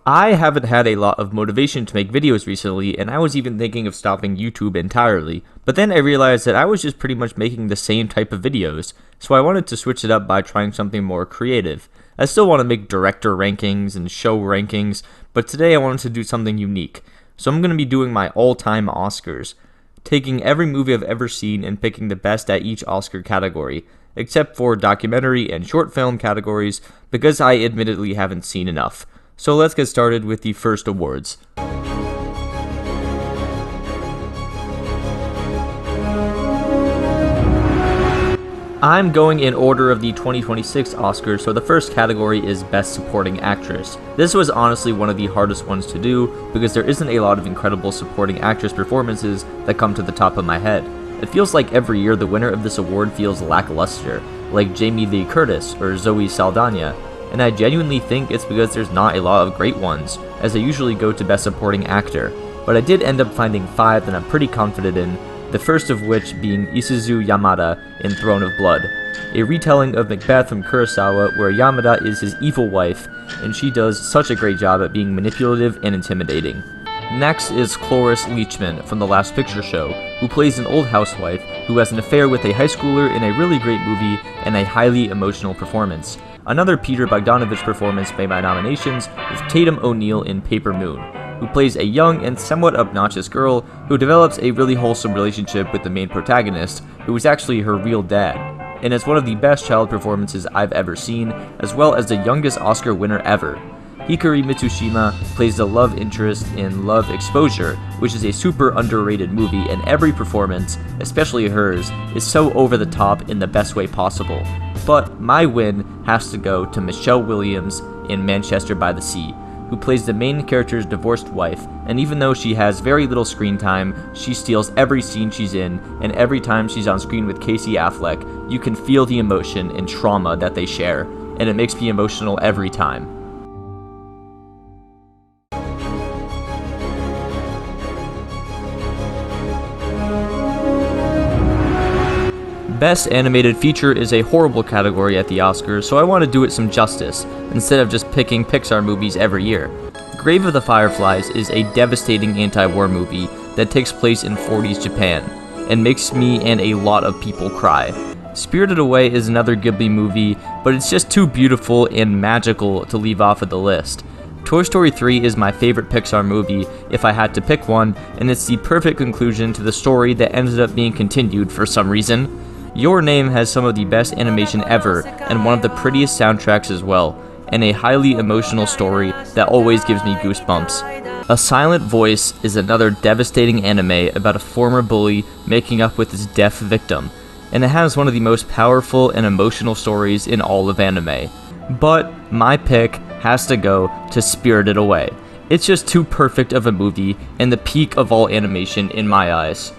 I haven't had a lot of motivation to make videos recently, and I was even thinking of stopping YouTube entirely, but then I realized that I was just pretty much making the same type of videos, so I wanted to switch it up by trying something more creative. I still want to make director rankings and show rankings, but today I wanted to do something unique. So I'm going to be doing my all-time Oscars, taking every movie I've ever seen and picking the best at each Oscar category, except for documentary and short film categories, because I admittedly haven't seen enough. So let's get started with the first awards. I'm going in order of the 2026 Oscars, so the first category is Best Supporting Actress. This was honestly one of the hardest ones to do because there isn't a lot of incredible supporting actress performances that come to the top of my head. It feels like every year the winner of this award feels lackluster, like Jamie Lee Curtis or Zoe Saldana, and I genuinely think it's because there's not a lot of great ones, as I usually go to Best Supporting Actor, but I did end up finding 5 that I'm pretty confident in, the first of which being Isuzu Yamada in Throne of Blood, a retelling of Macbeth from Kurosawa where Yamada is his evil wife, and she does such a great job at being manipulative and intimidating. Next is Cloris Leachman from The Last Picture Show, who plays an old housewife who has an affair with a high schooler in a really great movie and a highly emotional performance. Another Peter Bogdanovich performance made my nominations is Tatum O'Neal in Paper Moon, who plays a young and somewhat obnoxious girl who develops a really wholesome relationship with the main protagonist, who is actually her real dad, and it's one of the best child performances I've ever seen, as well as the youngest Oscar winner ever. Hikari Mitsushima plays the love interest in Love Exposure, which is a super underrated movie, and every performance, especially hers, is so over the top in the best way possible. But my win has to go to Michelle Williams in Manchester by the Sea, who plays the main character's divorced wife, and even though she has very little screen time, she steals every scene she's in, and every time she's on screen with Casey Affleck, you can feel the emotion and trauma that they share, and it makes me emotional every time. Best Animated Feature is a horrible category at the Oscars, so I want to do it some justice, instead of just picking Pixar movies every year. Grave of the Fireflies is a devastating anti-war movie that takes place in 40s Japan, and makes me and a lot of people cry. Spirited Away is another Ghibli movie, but it's just too beautiful and magical to leave off of the list. Toy Story 3 is my favorite Pixar movie, if I had to pick one, and it's the perfect conclusion to the story that ended up being continued for some reason. Your Name has some of the best animation ever, and one of the prettiest soundtracks as well, and a highly emotional story that always gives me goosebumps. A Silent Voice is another devastating anime about a former bully making up with his deaf victim, and it has one of the most powerful and emotional stories in all of anime. But my pick has to go to Spirited Away. It's just too perfect of a movie, and the peak of all animation in my eyes.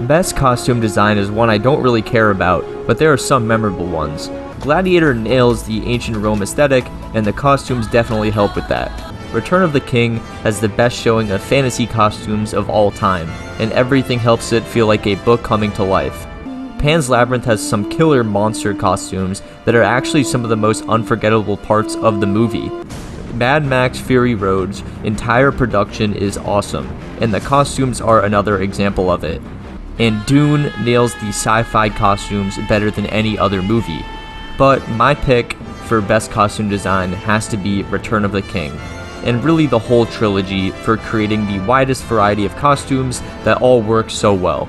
Best Costume Design is one I don't really care about, but there are some memorable ones. Gladiator nails the ancient Rome aesthetic, and the costumes definitely help with that. Return of the King has the best showing of fantasy costumes of all time, and everything helps it feel like a book coming to life. Pan's Labyrinth has some killer monster costumes that are actually some of the most unforgettable parts of the movie. Mad Max Fury Road's entire production is awesome, and the costumes are another example of it. And Dune nails the sci-fi costumes better than any other movie. But my pick for best costume design has to be Return of the King, and really the whole trilogy for creating the widest variety of costumes that all work so well.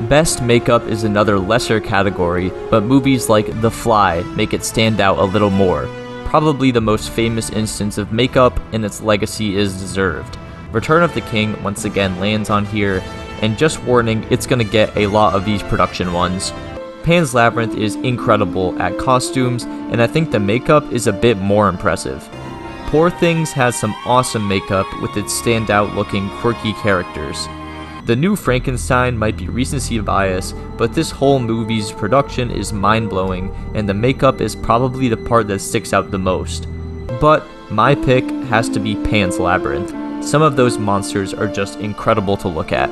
Best Makeup is another lesser category, but movies like The Fly make it stand out a little more. Probably the most famous instance of makeup, and its legacy is deserved. Return of the King once again lands on here, and just warning, it's gonna get a lot of these production ones. Pan's Labyrinth is incredible at costumes, and I think the makeup is a bit more impressive. Poor Things has some awesome makeup with its standout looking quirky characters. The New Frankenstein might be recency bias, but this whole movie's production is mind-blowing, and the makeup is probably the part that sticks out the most. But my pick has to be Pan's Labyrinth. Some of those monsters are just incredible to look at.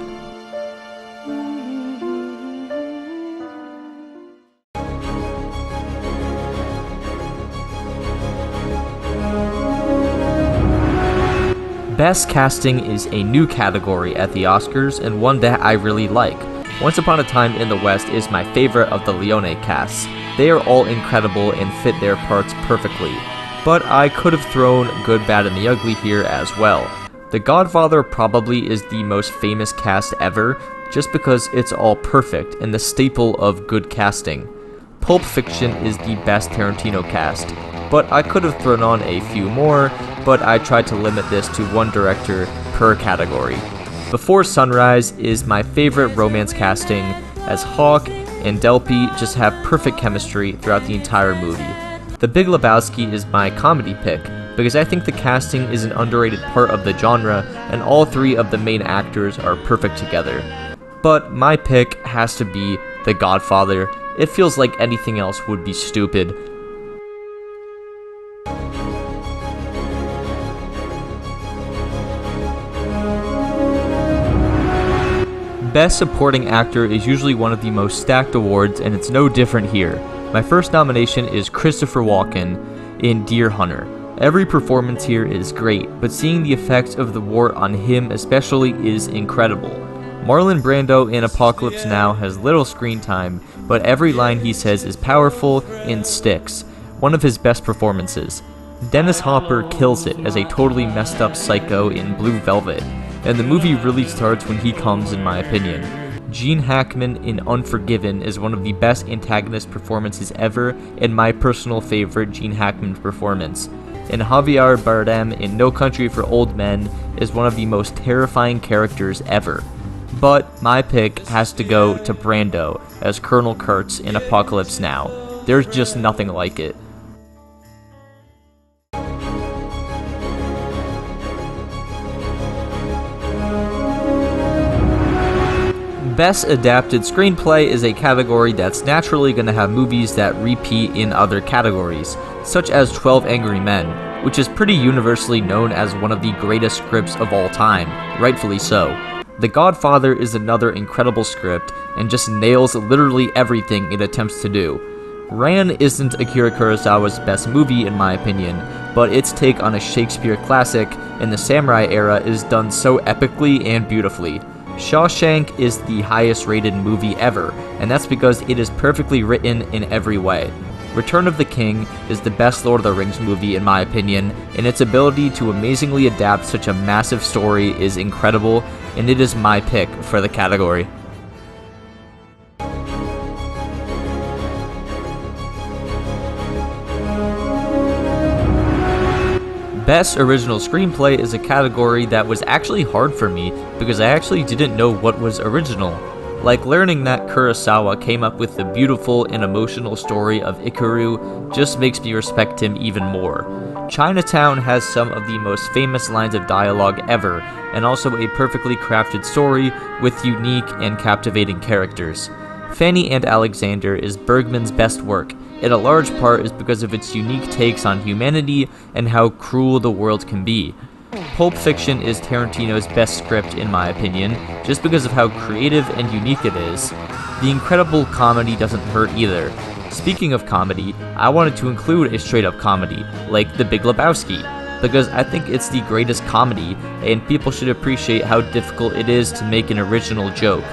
Best Casting is a new category at the Oscars, and one that I really like. Once Upon a Time in the West is my favorite of the Leone casts. They are all incredible and fit their parts perfectly. But I could have thrown Good, Bad, and the Ugly here as well. The Godfather probably is the most famous cast ever, just because it's all perfect and the staple of good casting. Pulp Fiction is the best Tarantino cast, but I could have thrown on a few more, but I tried to limit this to one director per category. Before Sunrise is my favorite romance casting, as Hawke and Delpy just have perfect chemistry throughout the entire movie. The Big Lebowski is my comedy pick, because I think the casting is an underrated part of the genre, and all three of the main actors are perfect together. But my pick has to be The Godfather. It feels like anything else would be stupid. Best Supporting Actor is usually one of the most stacked awards, and it's no different here. My first nomination is Christopher Walken in Deer Hunter. Every performance here is great, but seeing the effects of the war on him especially is incredible. Marlon Brando in Apocalypse Now has little screen time, but every line he says is powerful and sticks. One of his best performances. Dennis Hopper kills it as a totally messed up psycho in Blue Velvet, and the movie really starts when he comes, in my opinion. Gene Hackman in Unforgiven is one of the best antagonist performances ever, and my personal favorite Gene Hackman performance. And Javier Bardem in No Country for Old Men is one of the most terrifying characters ever. But my pick has to go to Brando as Colonel Kurtz in Apocalypse Now. There's just nothing like it. Best Adapted Screenplay is a category that's naturally going to have movies that repeat in other categories, such as 12 Angry Men, which is pretty universally known as one of the greatest scripts of all time, rightfully so. The Godfather is another incredible script, and just nails literally everything it attempts to do. Ran isn't Akira Kurosawa's best movie in my opinion, but its take on a Shakespeare classic in the samurai era is done so epically and beautifully. Shawshank is the highest rated movie ever, and that's because it is perfectly written in every way. Return of the King is the best Lord of the Rings movie in my opinion, and its ability to amazingly adapt such a massive story is incredible, and it is my pick for the category. Best Original Screenplay is a category that was actually hard for me because I actually didn't know what was original. Like learning that Kurosawa came up with the beautiful and emotional story of Ikaru just makes me respect him even more. Chinatown has some of the most famous lines of dialogue ever, and also a perfectly crafted story with unique and captivating characters. Fanny and Alexander is Bergman's best work, and a large part is because of its unique takes on humanity and how cruel the world can be. Pulp Fiction is Tarantino's best script in my opinion, just because of how creative and unique it is. The incredible comedy doesn't hurt either. Speaking of comedy, I wanted to include a straight-up comedy, like The Big Lebowski, because I think it's the greatest comedy, and people should appreciate how difficult it is to make an original joke.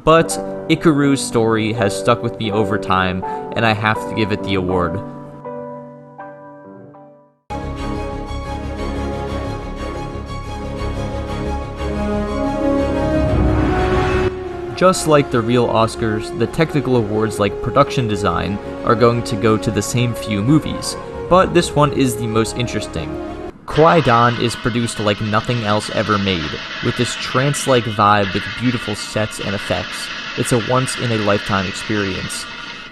But Ikaru's story has stuck with me over time, and I have to give it the award. Just like the real Oscars, the technical awards like production design are going to go to the same few movies, but this one is the most interesting. Kwai-Dan is produced like nothing else ever made, with this trance-like vibe with beautiful sets and effects. It's a once-in-a-lifetime experience,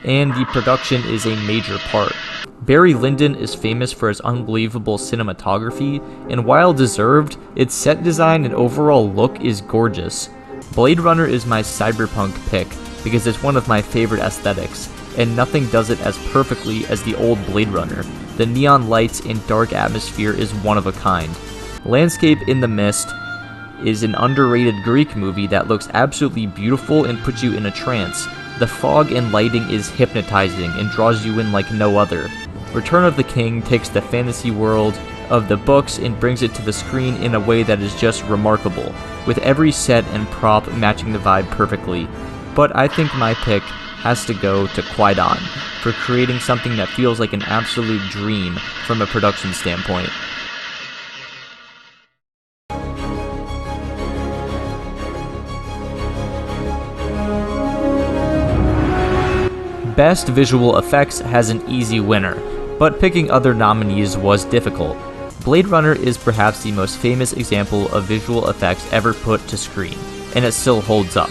and the production is a major part. Barry Lyndon is famous for his unbelievable cinematography, and while deserved, its set design and overall look is gorgeous. Blade Runner is my cyberpunk pick because it's one of my favorite aesthetics, and nothing does it as perfectly as the old Blade Runner. The neon lights and dark atmosphere is one of a kind. Landscape in the Mist is an underrated Greek movie that looks absolutely beautiful and puts you in a trance. The fog and lighting is hypnotizing and draws you in like no other. Return of the King takes the fantasy world of the books and brings it to the screen in a way that is just remarkable, with every set and prop matching the vibe perfectly. But I think my pick has to go to Qui-Gon for creating something that feels like an absolute dream from a production standpoint. Best Visual Effects has an easy winner, but picking other nominees was difficult. Blade Runner is perhaps the most famous example of visual effects ever put to screen, and it still holds up.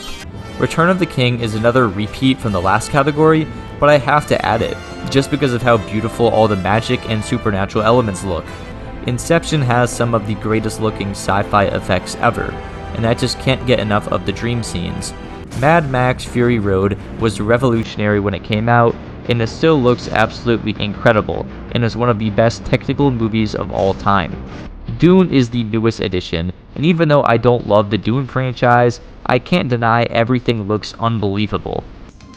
Return of the King is another repeat from the last category, but I have to add it, just because of how beautiful all the magic and supernatural elements look. Inception has some of the greatest looking sci-fi effects ever, and I just can't get enough of the dream scenes. Mad Max Fury Road was revolutionary when it came out, and it still looks absolutely incredible, and is one of the best technical movies of all time. Dune is the newest addition, and even though I don't love the Dune franchise, I can't deny everything looks unbelievable.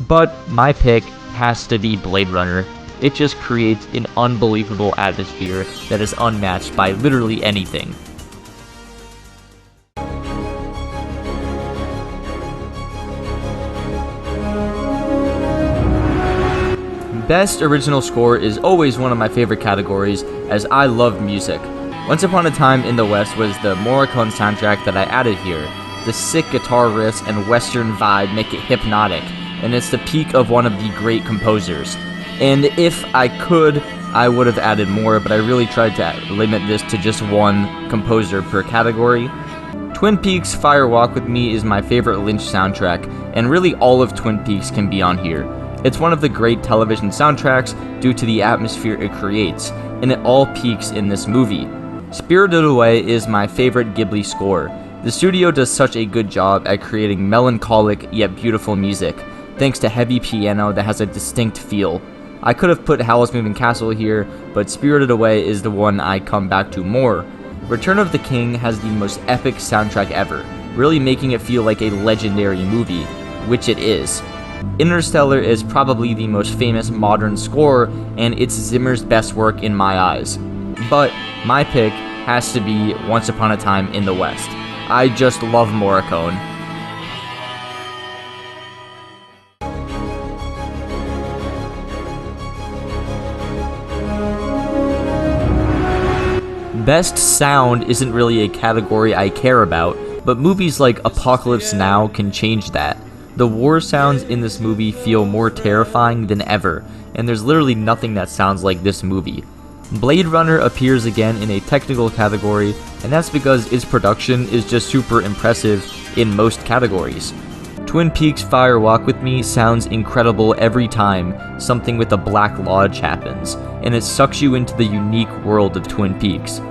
But my pick has to be Blade Runner. It just creates an unbelievable atmosphere that is unmatched by literally anything. Best Original Score is always one of my favorite categories, as I love music. Once Upon a Time in the West was the Morricone soundtrack that I added here. The sick guitar riffs and western vibe make it hypnotic, and it's the peak of one of the great composers. And if I could, I would have added more, but I really tried to limit this to just one composer per category. Twin Peaks Fire Walk with Me is my favorite Lynch soundtrack, and really all of Twin Peaks can be on here. It's one of the great television soundtracks due to the atmosphere it creates, and it all peaks in this movie. Spirited Away is my favorite Ghibli score. The studio does such a good job at creating melancholic yet beautiful music, thanks to heavy piano that has a distinct feel. I could have put Howl's Moving Castle here, but Spirited Away is the one I come back to more. Return of the King has the most epic soundtrack ever, really making it feel like a legendary movie, which it is. Interstellar is probably the most famous modern score, and it's Zimmer's best work in my eyes. But my pick has to be Once Upon a Time in the West. I just love Morricone. Best Sound isn't really a category I care about, but movies like Apocalypse Now can change that. The war sounds in this movie feel more terrifying than ever, and there's literally nothing that sounds like this movie. Blade Runner appears again in a technical category, and that's because its production is just super impressive in most categories. Twin Peaks Fire Walk with Me sounds incredible every time something with the Black Lodge happens, and it sucks you into the unique world of Twin Peaks.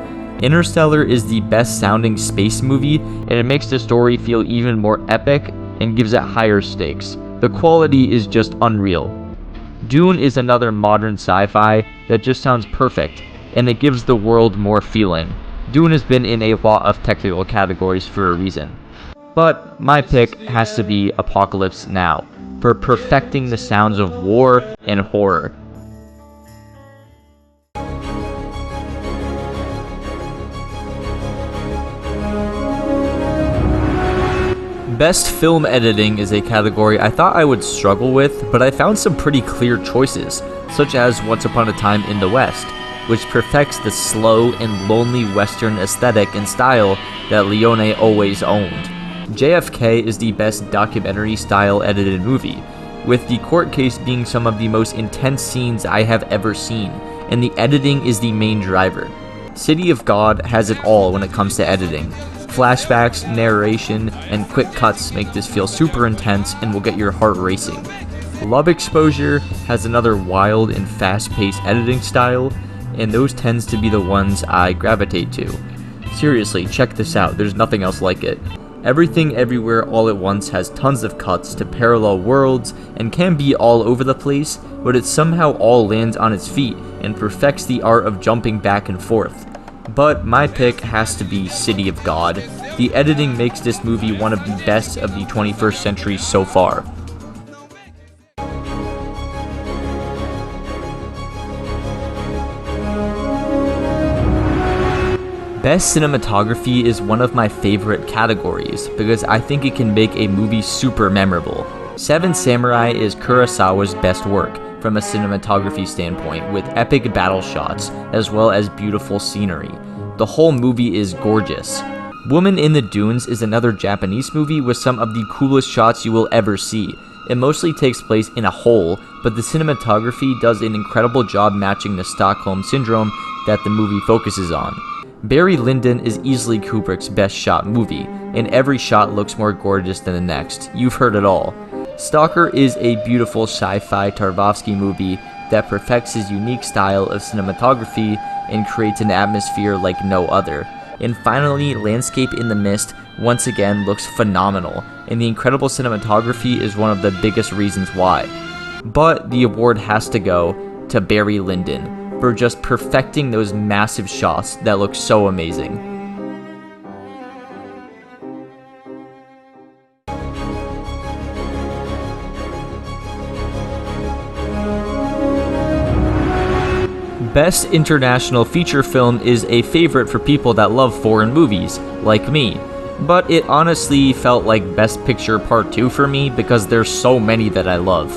Interstellar is the best sounding space movie, and it makes the story feel even more epic and gives it higher stakes. The quality is just unreal. Dune is another modern sci-fi that just sounds perfect, and it gives the world more feeling. Dune has been in a lot of technical categories for a reason. But my pick has to be Apocalypse Now, for perfecting the sounds of war and horror. Best Film Editing is a category I thought I would struggle with, but I found some pretty clear choices, such as Once Upon a Time in the West, which perfects the slow and lonely Western aesthetic and style that Leone always owned. JFK is the best documentary-style edited movie, with the court case being some of the most intense scenes I have ever seen, and the editing is the main driver. City of God has it all when it comes to editing. Flashbacks, narration, and quick cuts make this feel super intense and will get your heart racing. Love Exposure has another wild and fast-paced editing style, and those tends to be the ones I gravitate to. Seriously, check this out, there's nothing else like it. Everything Everywhere All at Once has tons of cuts to parallel worlds and can be all over the place, but it somehow all lands on its feet and perfects the art of jumping back and forth. But my pick has to be City of God. The editing makes this movie one of the best of the 21st century so far. Best cinematography is one of my favorite categories because I think it can make a movie super memorable. Seven Samurai is Kurosawa's best work from a cinematography standpoint, with epic battle shots as well as beautiful scenery. The whole movie is gorgeous. Woman in the Dunes is another Japanese movie with some of the coolest shots you will ever see. It mostly takes place in a hole, but the cinematography does an incredible job matching the Stockholm Syndrome that the movie focuses on. Barry Lyndon is easily Kubrick's best shot movie, and every shot looks more gorgeous than the next. You've heard it all. Stalker is a beautiful sci-fi Tarkovsky movie that perfects his unique style of cinematography and creates an atmosphere like no other. And finally, Landscape in the Mist once again looks phenomenal, and the incredible cinematography is one of the biggest reasons why. But the award has to go to Barry Lyndon for just perfecting those massive shots that look so amazing. Best International Feature Film is a favorite for people that love foreign movies, like me, but it honestly felt like Best Picture Part 2 for me because there's so many that I love.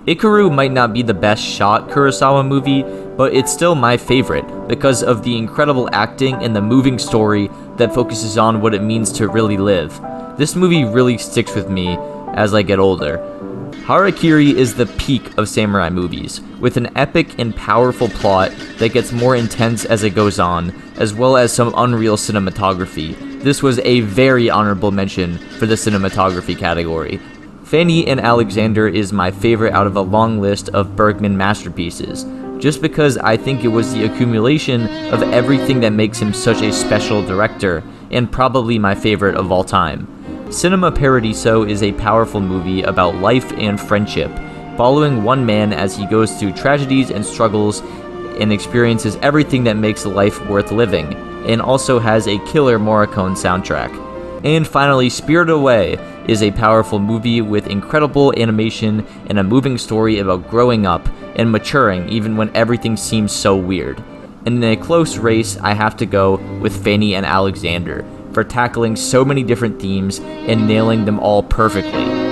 Ikaru might not be the best shot Kurosawa movie, but it's still my favorite because of the incredible acting and the moving story that focuses on what it means to really live. This movie really sticks with me as I get older. Harakiri is the peak of samurai movies, with an epic and powerful plot that gets more intense as it goes on, as well as some unreal cinematography. This was a very honorable mention for the cinematography category. Fanny and Alexander is my favorite out of a long list of Bergman masterpieces, just because I think it was the accumulation of everything that makes him such a special director, and probably my favorite of all time. Cinema Paradiso is a powerful movie about life and friendship, following one man as he goes through tragedies and struggles and experiences everything that makes life worth living, and also has a killer Morricone soundtrack. And finally, Spirited Away is a powerful movie with incredible animation and a moving story about growing up and maturing even when everything seems so weird. And in a close race, I have to go with Fanny and Alexander for tackling so many different themes and nailing them all perfectly.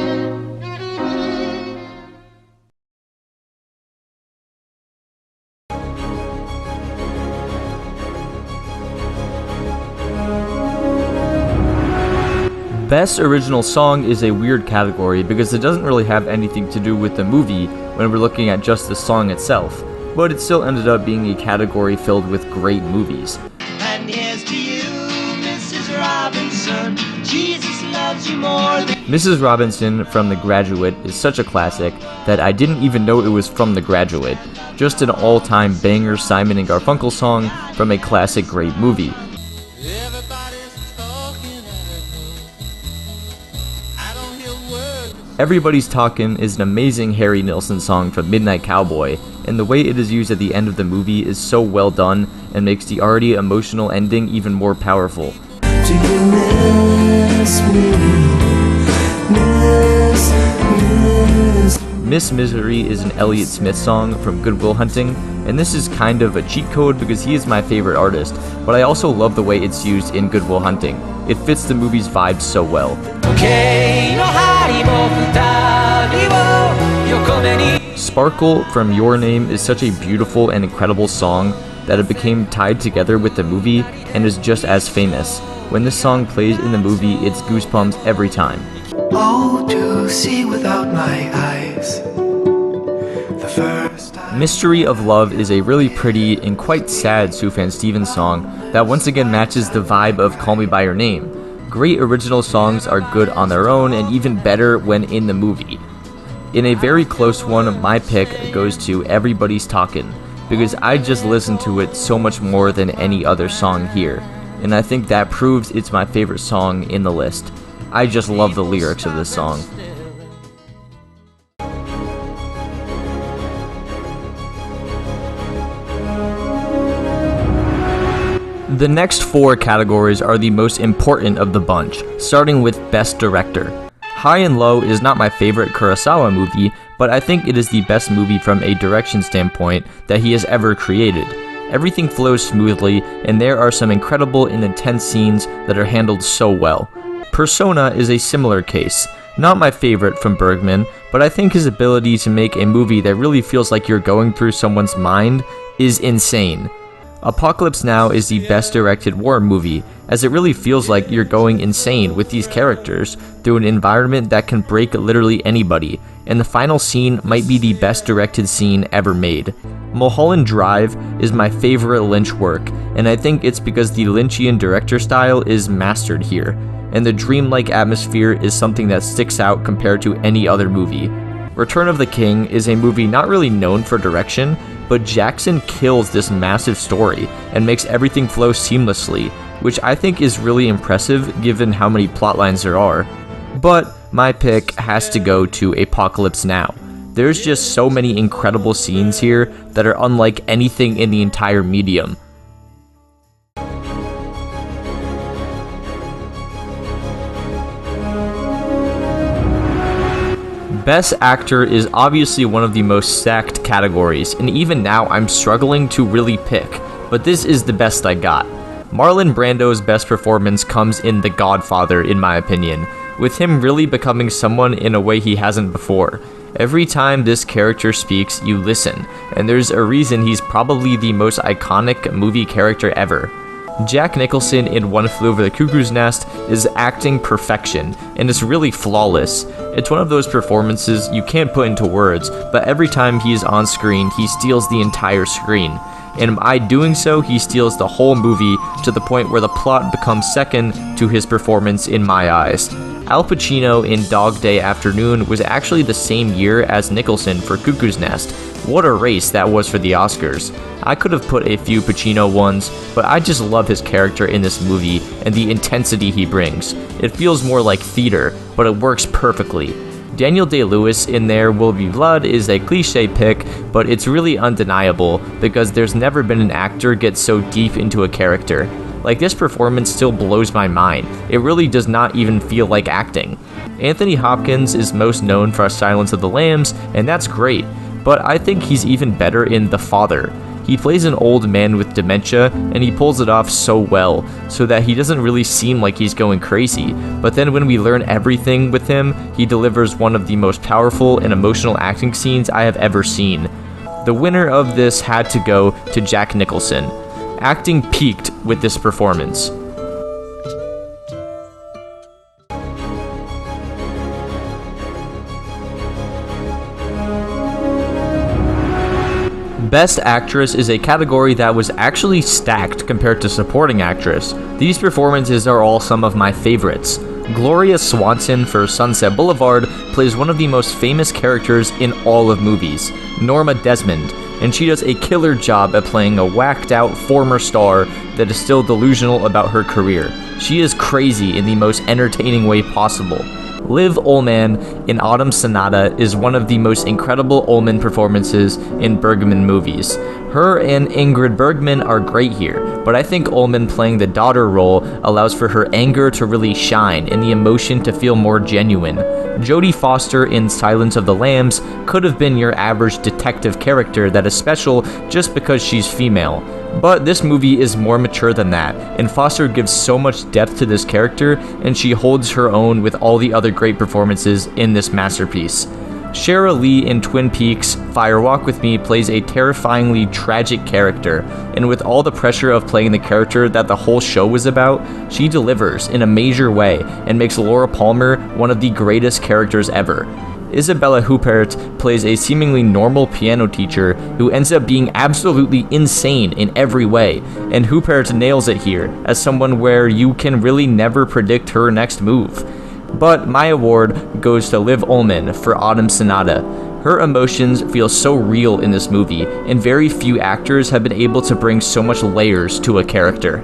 Best Original Song is a weird category because it doesn't really have anything to do with the movie when we're looking at just the song itself, but it still ended up being a category filled with great movies. And here's to you, Mrs. Robinson. Jesus loves you more than... Mrs. Robinson from The Graduate is such a classic that I didn't even know it was from The Graduate. Just an all-time banger Simon and Garfunkel song from a classic great movie. Everybody's Talkin' is an amazing Harry Nilsson song from Midnight Cowboy, and the way it is used at the end of the movie is so well done and makes the already emotional ending even more powerful. Do you miss me? Miss Misery is an Elliott Smith song from Good Will Hunting, and this is kind of a cheat code because he is my favorite artist, but I also love the way it's used in Good Will Hunting. It fits the movie's vibe so well. Sparkle from Your Name is such a beautiful and incredible song that it became tied together with the movie and is just as famous. When this song plays in the movie, it's goosebumps every time. Oh, to see without my eyes. The first time. Mystery of Love is a really pretty and quite sad Sufjan Stevens song that once again matches the vibe of Call Me By Your Name. Great original songs are good on their own and even better when in the movie. In a very close one, my pick goes to Everybody's Talkin', because I just listen to it so much more than any other song here, and I think that proves it's my favorite song in the list. I just love the lyrics of this song. The next 4 categories are the most important of the bunch, starting with Best Director. High and Low is not my favorite Kurosawa movie, but I think it is the best movie from a direction standpoint that he has ever created. Everything flows smoothly, and there are some incredible and intense scenes that are handled so well. Persona is a similar case. Not my favorite from Bergman, but I think his ability to make a movie that really feels like you're going through someone's mind is insane. Apocalypse Now is the best directed war movie, as it really feels like you're going insane with these characters through an environment that can break literally anybody, and the final scene might be the best directed scene ever made. Mulholland Drive is my favorite Lynch work, and I think it's because the Lynchian director style is mastered here, and the dreamlike atmosphere is something that sticks out compared to any other movie. Return of the King is a movie not really known for direction, but Jackson kills this massive story and makes everything flow seamlessly, which I think is really impressive given how many plotlines there are. But my pick has to go to Apocalypse Now. There's just so many incredible scenes here that are unlike anything in the entire medium. Best Actor is obviously one of the most stacked categories, and even now I'm struggling to really pick, but this is the best I got. Marlon Brando's best performance comes in The Godfather, in my opinion, with him really becoming someone in a way he hasn't before. Every time this character speaks, you listen, and there's a reason he's probably the most iconic movie character ever. Jack Nicholson in One Flew Over the Cuckoo's Nest is acting perfection, and it's really flawless. It's one of those performances you can't put into words, but every time he's on screen, he steals the entire screen. And by doing so, he steals the whole movie to the point where the plot becomes second to his performance in my eyes. Al Pacino in Dog Day Afternoon was actually the same year as Nicholson for Cuckoo's Nest. What a race that was for the Oscars. I could have put a few Pacino ones, but I just love his character in this movie and the intensity he brings. It feels more like theater, but it works perfectly. Daniel Day-Lewis in There Will Be Blood is a cliche pick, but it's really undeniable because there's never been an actor get so deep into a character. Like, this performance still blows my mind. It really does not even feel like acting. Anthony Hopkins is most known for Silence of the Lambs, and that's great, but I think he's even better in The Father. He plays an old man with dementia, and he pulls it off so well, so that he doesn't really seem like he's going crazy, but then when we learn everything with him, he delivers one of the most powerful and emotional acting scenes I have ever seen. The winner of this had to go to Jack Nicholson. Acting peaked with this performance. Best Actress is a category that was actually stacked compared to Supporting Actress. These performances are all some of my favorites. Gloria Swanson for Sunset Boulevard plays one of the most famous characters in all of movies, Norma Desmond, and she does a killer job at playing a whacked-out former star that is still delusional about her career. She is crazy in the most entertaining way possible. Liv Ullmann in Autumn Sonata is one of the most incredible Ullmann performances in Bergman movies. Her and Ingrid Bergman are great here, but I think Ullmann playing the daughter role allows for her anger to really shine and the emotion to feel more genuine. Jodie Foster in Silence of the Lambs could have been your average detective character that is special just because she's female. But this movie is more mature than that, and Foster gives so much depth to this character, and she holds her own with all the other great performances in this masterpiece. Sheryl Lee in Twin Peaks Fire Walk With Me plays a terrifyingly tragic character, and with all the pressure of playing the character that the whole show was about, she delivers in a major way and makes Laura Palmer one of the greatest characters ever. Isabella Huppert plays a seemingly normal piano teacher who ends up being absolutely insane in every way, and Huppert nails it here as someone where you can really never predict her next move. But my award goes to Liv Ullmann for Autumn Sonata. Her emotions feel so real in this movie, and very few actors have been able to bring so much layers to a character.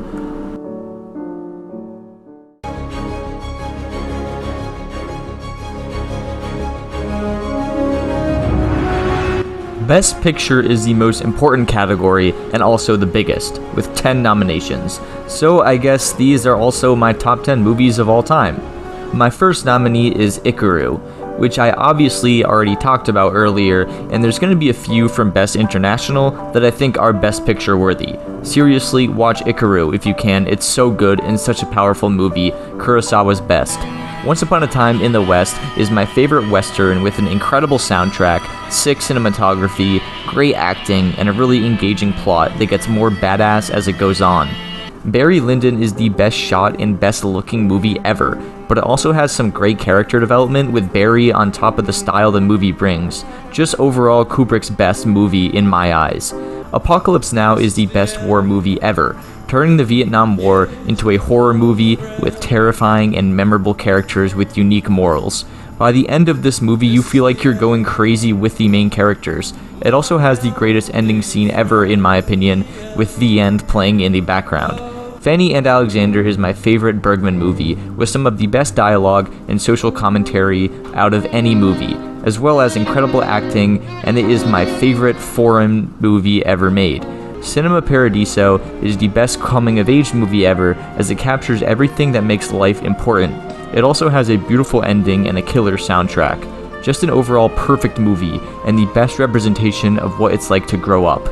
Best Picture is the most important category and also the biggest, with 10 nominations. So I guess these are also my top 10 movies of all time. My first nominee is Ikaru, which I obviously already talked about earlier, and there's going to be a few from Best International that I think are Best Picture worthy. Seriously, watch Ikaru if you can, it's so good and such a powerful movie, Kurosawa's best. Once Upon a Time in the West is my favorite western with an incredible soundtrack, sick cinematography, great acting, and a really engaging plot that gets more badass as it goes on. Barry Lyndon is the best shot and best looking movie ever, but it also has some great character development with Barry on top of the style the movie brings. Just overall Kubrick's best movie in my eyes. Apocalypse Now is the best war movie ever, turning the Vietnam War into a horror movie with terrifying and memorable characters with unique morals. By the end of this movie, you feel like you're going crazy with the main characters. It also has the greatest ending scene ever in my opinion, with the end playing in the background. Fanny and Alexander is my favorite Bergman movie, with some of the best dialogue and social commentary out of any movie, as well as incredible acting, and it is my favorite foreign movie ever made. Cinema Paradiso is the best coming-of-age movie ever, as it captures everything that makes life important. It also has a beautiful ending and a killer soundtrack. Just an overall perfect movie, and the best representation of what it's like to grow up.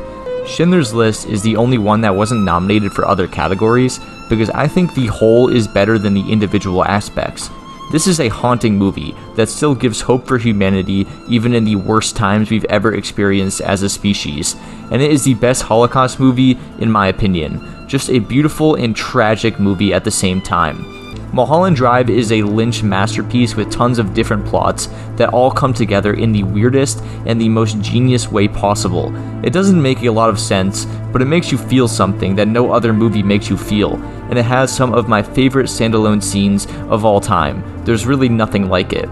Schindler's List is the only one that wasn't nominated for other categories, because I think the whole is better than the individual aspects. This is a haunting movie that still gives hope for humanity even in the worst times we've ever experienced as a species, and it is the best Holocaust movie in my opinion. Just a beautiful and tragic movie at the same time. Mulholland Drive is a Lynch masterpiece with tons of different plots that all come together in the weirdest and the most genius way possible. It doesn't make a lot of sense, but it makes you feel something that no other movie makes you feel, and it has some of my favorite standalone scenes of all time. There's really nothing like it.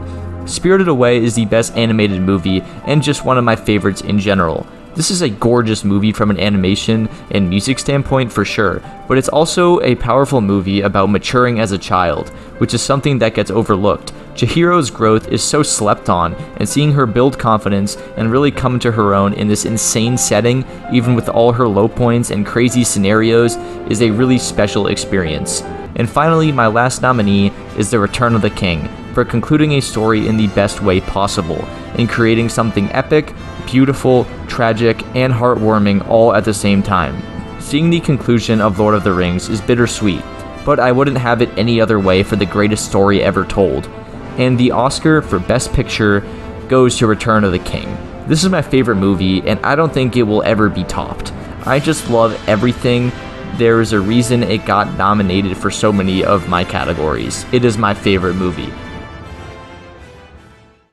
Spirited Away is the best animated movie and just one of my favorites in general. This is a gorgeous movie from an animation and music standpoint for sure, but it's also a powerful movie about maturing as a child, which is something that gets overlooked. Chihiro's growth is so slept on, and seeing her build confidence and really come into her own in this insane setting, even with all her low points and crazy scenarios, is a really special experience. And finally, my last nominee is The Return of the King, for concluding a story in the best way possible, and creating something epic, beautiful, tragic, and heartwarming all at the same time. Seeing the conclusion of Lord of the Rings is bittersweet, but I wouldn't have it any other way for the greatest story ever told. And the Oscar for Best Picture goes to Return of the King. This is my favorite movie, and I don't think it will ever be topped. I just love everything. There is a reason it got nominated for so many of my categories. It is my favorite movie.